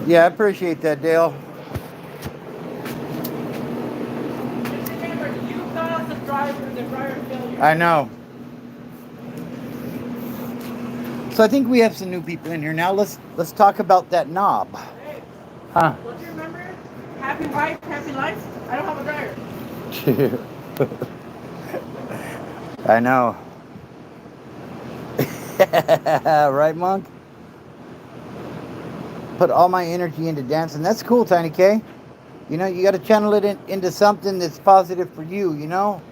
Yeah, I appreciate that, Dale. Just remember, you caused the driver failure. I know. So I think we have some new people in here now. Let's talk about that knob. Hey, Huh? don't you remember? Happy wife, happy life. I don't have a dryer. I know. Right, Monk? Put all my energy into dancing. That's cool, Tiny K. You know, you got to channel it into something that's positive for you, you know?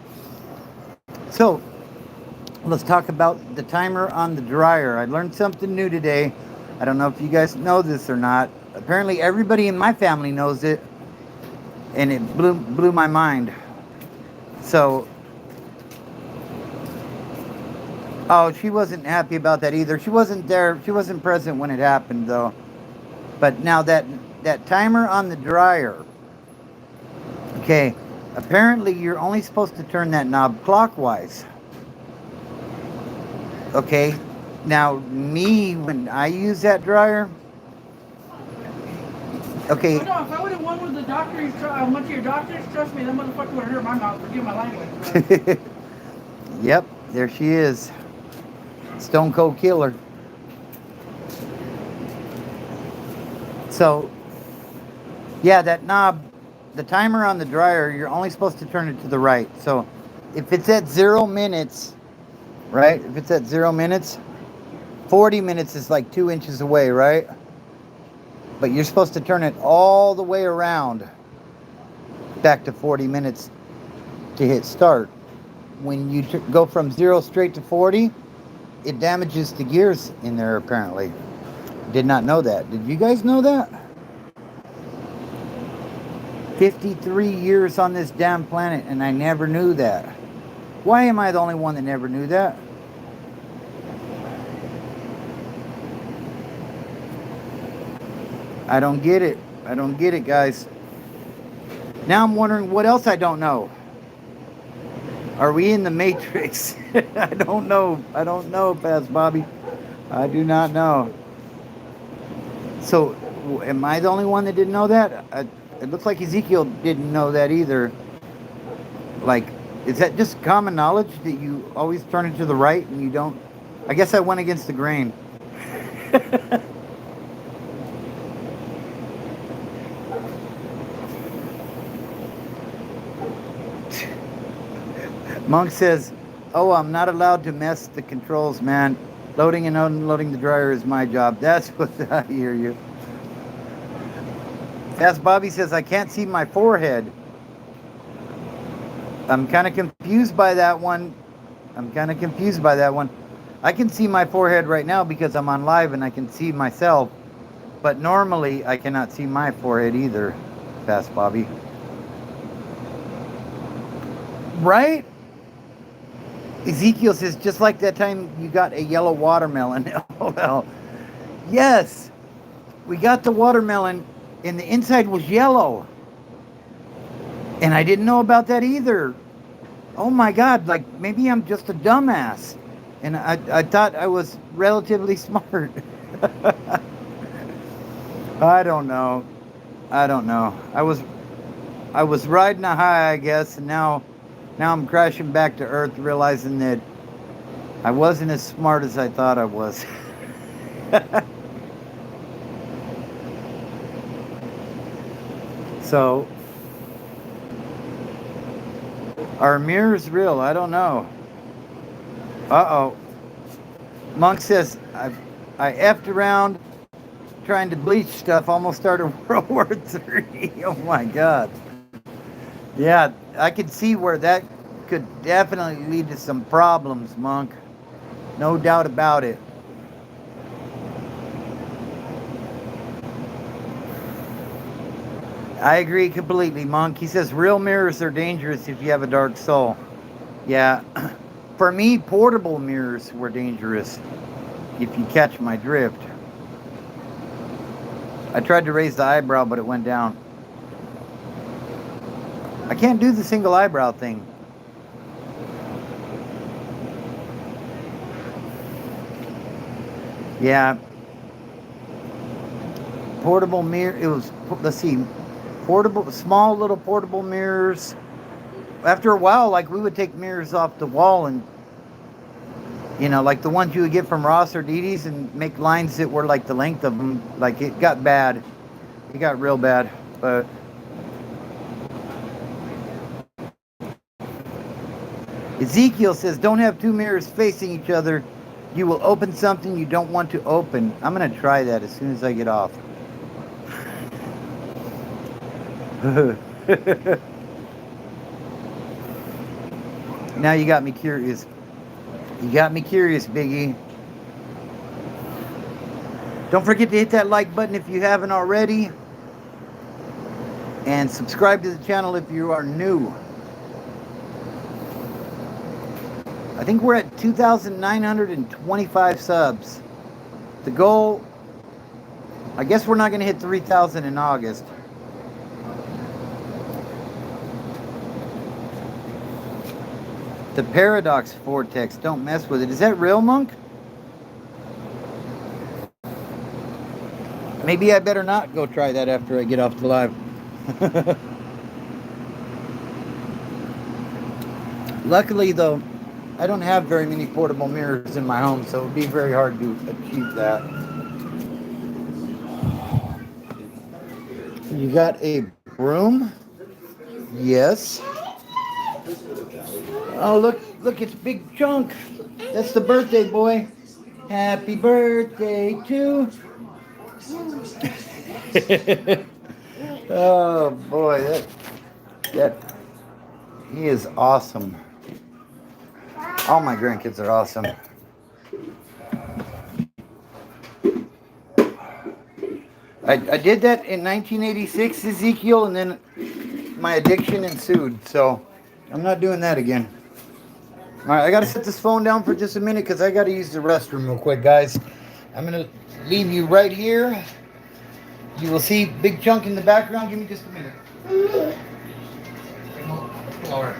So, let's talk about the timer on the dryer. I learned something new today. I don't know if you guys know this or not. Apparently, everybody in my family knows it, and it blew my mind. So, oh, she wasn't happy about that either. She wasn't there. She wasn't present when it happened, though. But now that timer on the dryer, okay, apparently you're only supposed to turn that knob clockwise. Okay, now me, when I use that dryer, okay. Oh, no, if I would have won with the doctors, went to your doctors, trust me, that motherfucker would have hurt my mouth. Forgive my language. Yep, there she is. Stone Cold Killer. So, yeah, that knob, the timer on the dryer, you're only supposed to turn it to the right. So, if it's at 0 minutes, right? If it's at 0 minutes, 40 minutes is like 2 inches away, right? But you're supposed to turn it all the way around back to 40 minutes to hit start. When you go from 0 straight to 40, it damages the gears in there, apparently. Did not know that. Did you guys know that? 53 years on this damn planet, and I never knew that. Why am I the only one that never knew that? I don't get it. I don't get it, guys. Now I'm wondering what else I don't know. Are we in the Matrix? I don't know. I don't know, Paz Bobby. I do not know. So, am I the only one that didn't know that? It looks like Ezekiel didn't know that either. Like, is that just common knowledge that you always turn it to the right and you don't? I guess I went against the grain. Monk says, "Oh, I'm not allowed to mess the controls, man. Loading and unloading the dryer is my job." That's what I hear you. As Bobby says, "I can't see my forehead." I'm kind of confused by that one. I can see my forehead right now because I'm on live and I can see myself. But normally, I cannot see my forehead either, Fast Bobby. Right? Ezekiel says, just like that time you got a yellow watermelon. LOL. Yes, we got the watermelon and the inside was yellow. And I didn't know about that either. Oh my God, like maybe I'm just a dumbass. And I thought I was relatively smart. I don't know. I was riding a high, I guess, and now I'm crashing back to earth, realizing that I wasn't as smart as I thought I was. So, are mirrors real? I don't know. Uh-oh. Monk says, I effed around trying to bleach stuff, almost started World War III. Oh my God. Yeah, I could see where that could definitely lead to some problems, Monk. No doubt about it. I agree completely, Monk. He says real mirrors are dangerous if you have a dark soul. Yeah. For me, portable mirrors were dangerous, if you catch my drift. I tried to raise the eyebrow, but it went down. I can't do the single eyebrow thing. Yeah. Portable mirror. It was, let's see, portable, small little portable mirrors. After a while, like we would take mirrors off the wall and, you know, like the ones you would get from Ross or Didi's and make lines that were like the length of them. Like it got bad. It got real bad. But Ezekiel says, don't have two mirrors facing each other. You will open something you don't want to open. I'm going to try that as soon as I get off. Now you got me curious. You got me curious, Biggie. Don't forget to hit that like button if you haven't already. And subscribe to the channel if you are new. I think we're at 2,925 subs. The goal, I guess we're not going to hit 3,000 in August. The paradox vortex, don't mess with it. Is that real, Monk? Maybe I better not go try that after I get off the live. Luckily, though, I don't have very many portable mirrors in my home, so it would be very hard to achieve that. You got a broom? Yes. Oh, look, it's Big Chunk. That's the birthday boy. Happy birthday to... Oh, boy, that he is awesome. All my grandkids are awesome. I did that in 1986, Ezekiel, and then my addiction ensued. So I'm not doing that again. All right, I got to set this phone down for just a minute because I got to use the restroom real quick, guys. I'm going to leave you right here. You will see Big Chunk in the background. Give me just a minute. All right.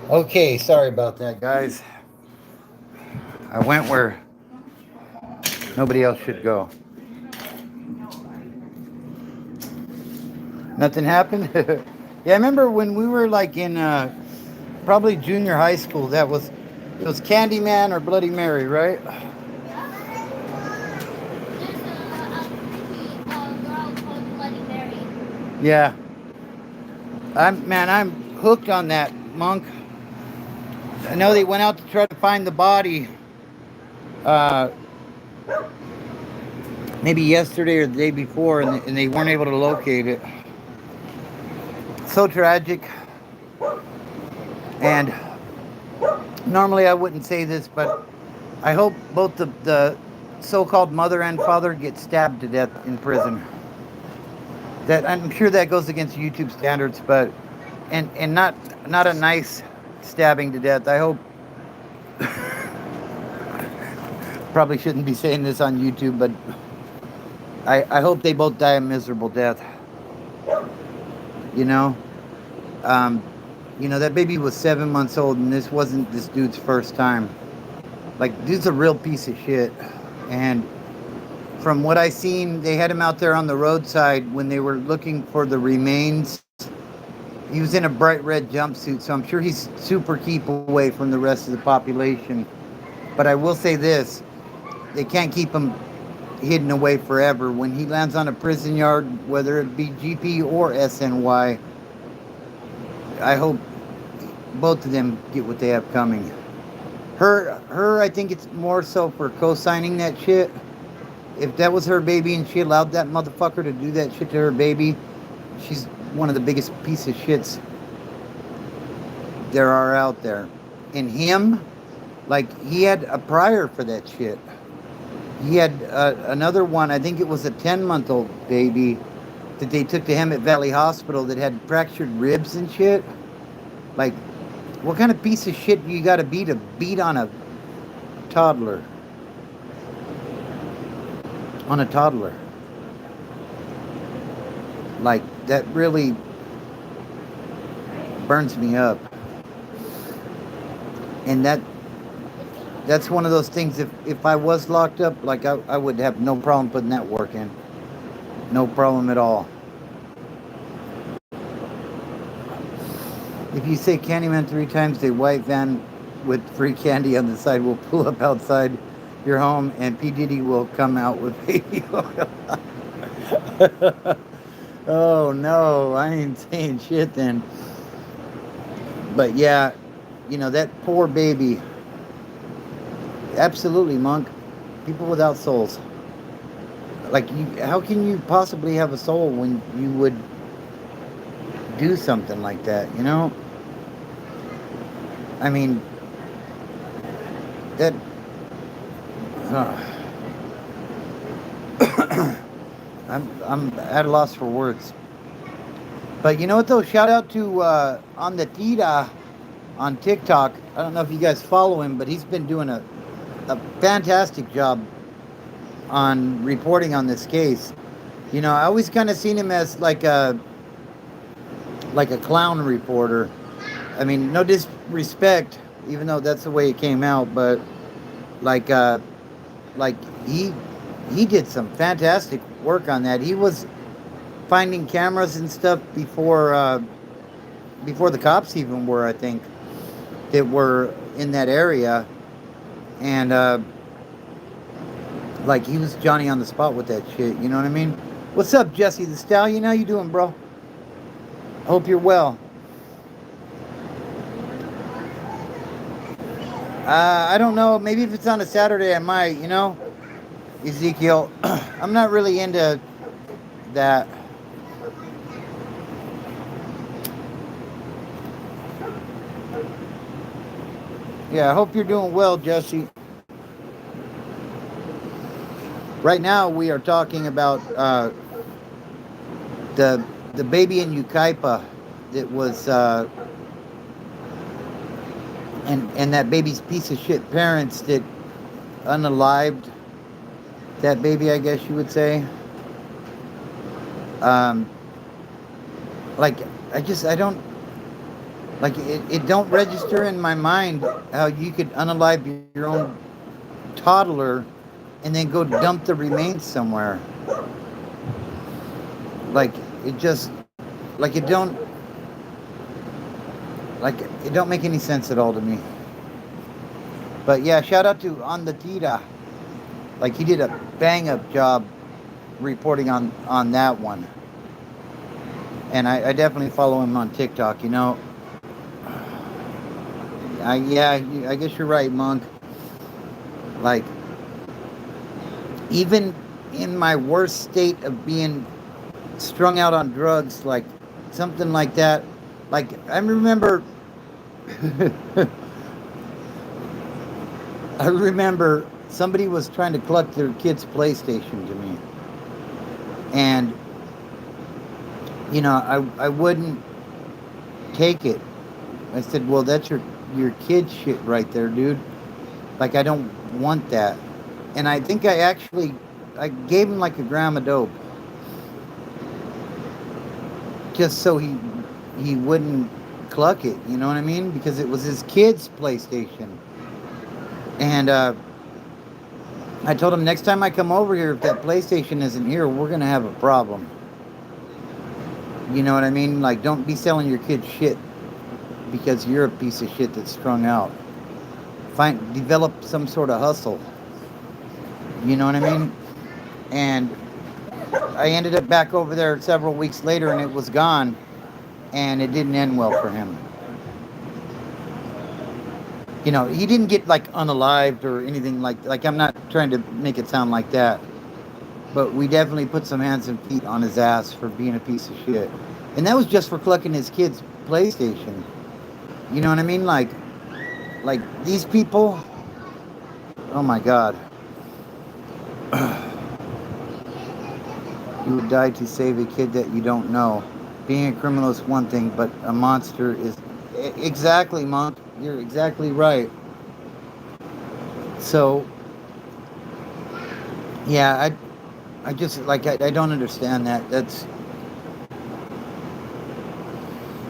Okay, sorry about that, guys. I went where nobody else should go. Nothing happened? Yeah, I remember when we were like in probably junior high school, it was Candyman or Bloody Mary, right? There's a girl called Bloody Mary. Yeah. I'm hooked on that, Monk. I know they went out to try to find the body maybe yesterday or the day before, and they weren't able to locate it. So tragic. And normally I wouldn't say this, but I hope both the so-called mother and father get stabbed to death in prison. That I'm sure that goes against YouTube standards, but and not a nice stabbing to death. I hope. Probably shouldn't be saying this on YouTube, but I hope they both die a miserable death. You know, that baby was 7 months old, and this wasn't this dude's first time. Like, dude's a real piece of shit. And from what I seen, they had him out there on the roadside when they were looking for the remains. He was in a bright red jumpsuit, so I'm sure he's super keep away from the rest of the population. But I will say this, they can't keep him hidden away forever. When he lands on a prison yard, whether it be GP or SNY, I hope both of them get what they have coming. Her, I think it's more so for co-signing that shit. If that was her baby and she allowed that motherfucker to do that shit to her baby, she's one of the biggest piece of shits there are out there. And him, like, he had a prior for that shit. He had another one, I think it was a 10-month-old baby that they took to Hemet Valley Hospital that had fractured ribs and shit. Like, what kind of piece of shit you gotta be to beat on a toddler? On a toddler. Like, that really burns me up. And that's one of those things, if I was locked up, like, I would have no problem putting that work in. No problem at all. If you say Candyman 3 times, a white van with free candy on the side will pull up outside your home and P. Diddy will come out with baby oil. Oh no, I ain't saying shit then. But yeah, you know, that poor baby. Absolutely, Monk. People without souls. Like, how can you possibly have a soul when you would do something like that, you know? I mean, that... I'm at a loss for words. But you know what, though? Shout out to On the Tita on TikTok. I don't know if you guys follow him, but he's been doing a fantastic job on reporting on this case. You know, I always kind of seen him as like a clown reporter. I mean, no disrespect, even though that's the way it came out, but like he did some fantastic work on that. He was finding cameras and stuff before the cops even were, I think, that were in that area. And like, he was Johnny on the spot with that shit, you know what I mean? What's up, Jesse the Stallion? How you doing, bro? Hope you're well. I don't know. Maybe if it's on a Saturday, I might, you know? Ezekiel, I'm not really into that. Yeah, I hope you're doing well, Jesse. Right now, we are talking about the baby in Yucaipa that was, and that baby's piece of shit parents that unalived that baby, I guess you would say. Like, I don't, like, it don't register in my mind how you could unalive your own toddler and then go dump the remains somewhere. Like, it just, like, it don't make any sense at all to me. But yeah, shout out to On the Tita. Like, he did a bang up job reporting on that one. And I definitely follow him on TikTok, you know. Yeah, I guess you're right, Monk. Like, even in my worst state of being strung out on drugs, like something like that, like, I remember I remember somebody was trying to collect their kid's PlayStation to me, and you know, I wouldn't take it. I said, well, that's your kid shit right there, dude. Like, I don't want that. And I think I gave him like a gram of dope, just so he wouldn't cluck it, you know what I mean? Because it was his kid's PlayStation. And I told him, next time I come over here, if that PlayStation isn't here, we're going to have a problem. You know what I mean? Like, don't be selling your kid shit because you're a piece of shit that's strung out. Develop some sort of hustle. You know what I mean? And I ended up back over there several weeks later, and it was gone, and it didn't end well for him. You know, he didn't get like unalived or anything like. I'm not trying to make it sound like that, but we definitely put some hands and feet on his ass for being a piece of shit, and that was just for collecting his kid's PlayStation. You know what I mean? Like these people. Oh my God. You would die to save a kid that you don't know. Being a criminal is one thing, but a monster is... Exactly, Monk. You're exactly right. So, yeah, I just, like, I don't understand that. That's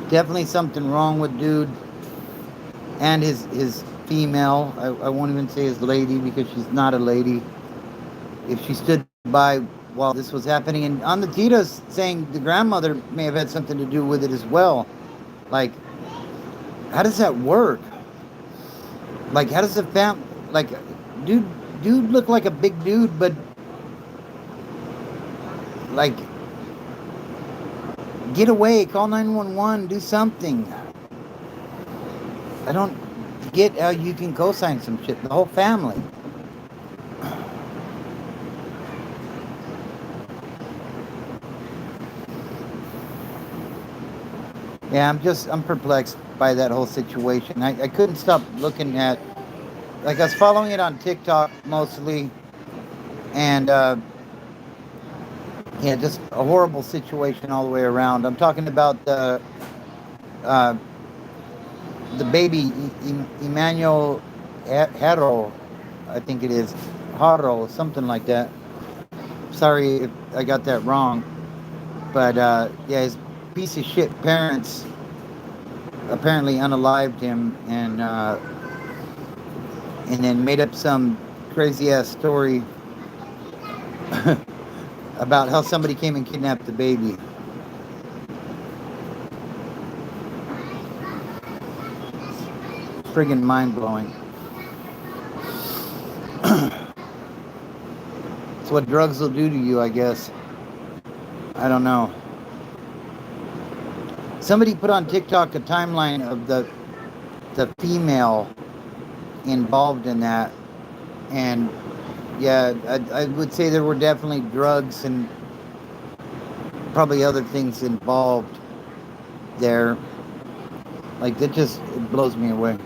definitely something wrong with dude and his female. I won't even say his lady because she's not a lady. If she stood by while this was happening, and on the Tito's saying the grandmother may have had something to do with it as well. Like, how does that work? Like, how does the like, dude look like a big dude, but like, get away, call 911, do something. I don't get how you can co-sign some shit. The whole family. Yeah, I'm perplexed by that whole situation. I couldn't stop looking at, like, I was following it on TikTok mostly, and yeah, just a horrible situation all the way around. I'm talking about the baby Emmanuel Haro, I think it is, Haro, something like that. Sorry if I got that wrong, but yeah, his piece of shit parents apparently unalived him and then made up some crazy ass story about how somebody came and kidnapped the baby. Friggin' mind blowing. It's what drugs will do to you, I guess. I don't know. Somebody put on TikTok a timeline of the female involved in that, and yeah, I would say there were definitely drugs and probably other things involved there. Like, that just, it blows me away.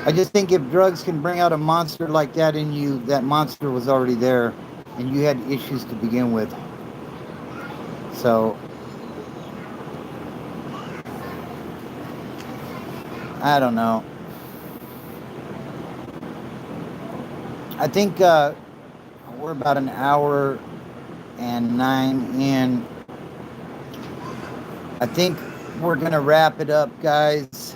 I just think if drugs can bring out a monster like that in you, that monster was already there and you had issues to begin with. So, I don't know. I think we're about an hour and 9 in. I think we're going to wrap it up, guys.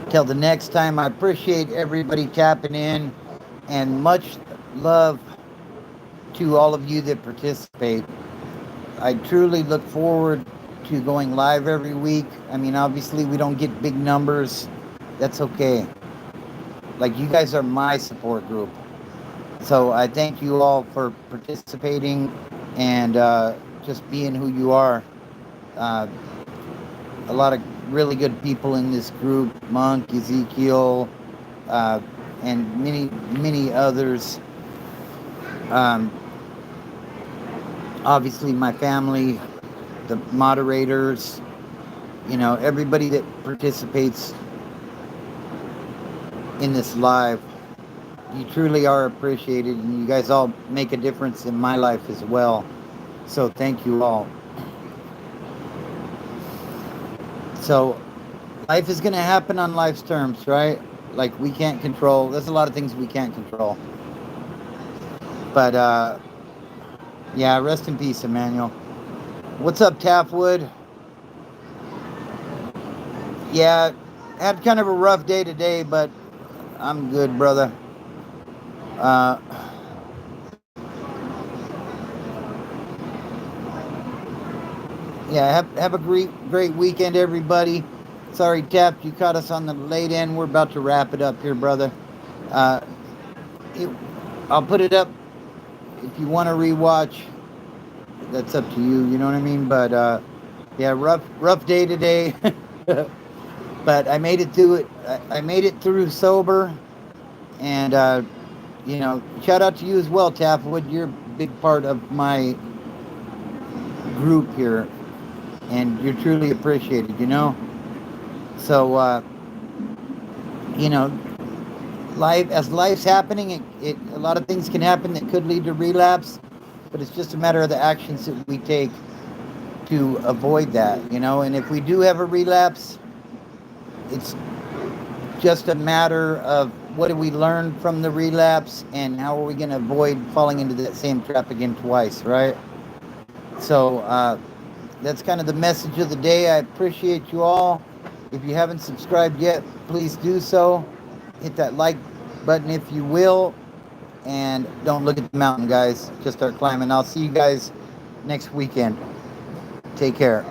Till the next time, I appreciate everybody tapping in, and much love to all of you that participate. I truly look forward to going live every week. I mean, obviously we don't get big numbers. That's okay. Like, you guys are my support group. So I thank you all for participating and just being who you are. A lot of really good people in this group, Monk, Ezekiel, and many others. Obviously my family, the moderators, you know, everybody that participates in this live. You truly are appreciated, and you guys all make a difference in my life as well. So thank you all. So life is going to happen on life's terms, right? Like, we can't control. There's a lot of things we can't control. But yeah, rest in peace, Emmanuel. What's up, Taftwood? Yeah, had kind of a rough day today, but I'm good, brother. Yeah, have a great weekend, everybody. Sorry, Tap, you caught us on the late end. We're about to wrap it up here, brother. Uh, it, I'll put it up if you want to rewatch. That's up to you. You know what I mean? But yeah, rough day today. But I made it through it. I made it through sober, and you know, shout out to you as well, Tapwood. You're a big part of my group here, and you're truly appreciated. You know, so you know, life's happening, a lot of things can happen that could lead to relapse, but it's just a matter of the actions that we take to avoid that. You know, and if we do have a relapse, it's just a matter of what do we learn from the relapse and how are we going to avoid falling into that same trap again twice, right? So that's kind of the message of the day. I appreciate you all. If you haven't subscribed yet, please do so. Hit that like button if you will. And don't look at the mountain, guys. Just start climbing. I'll see you guys next weekend. Take care.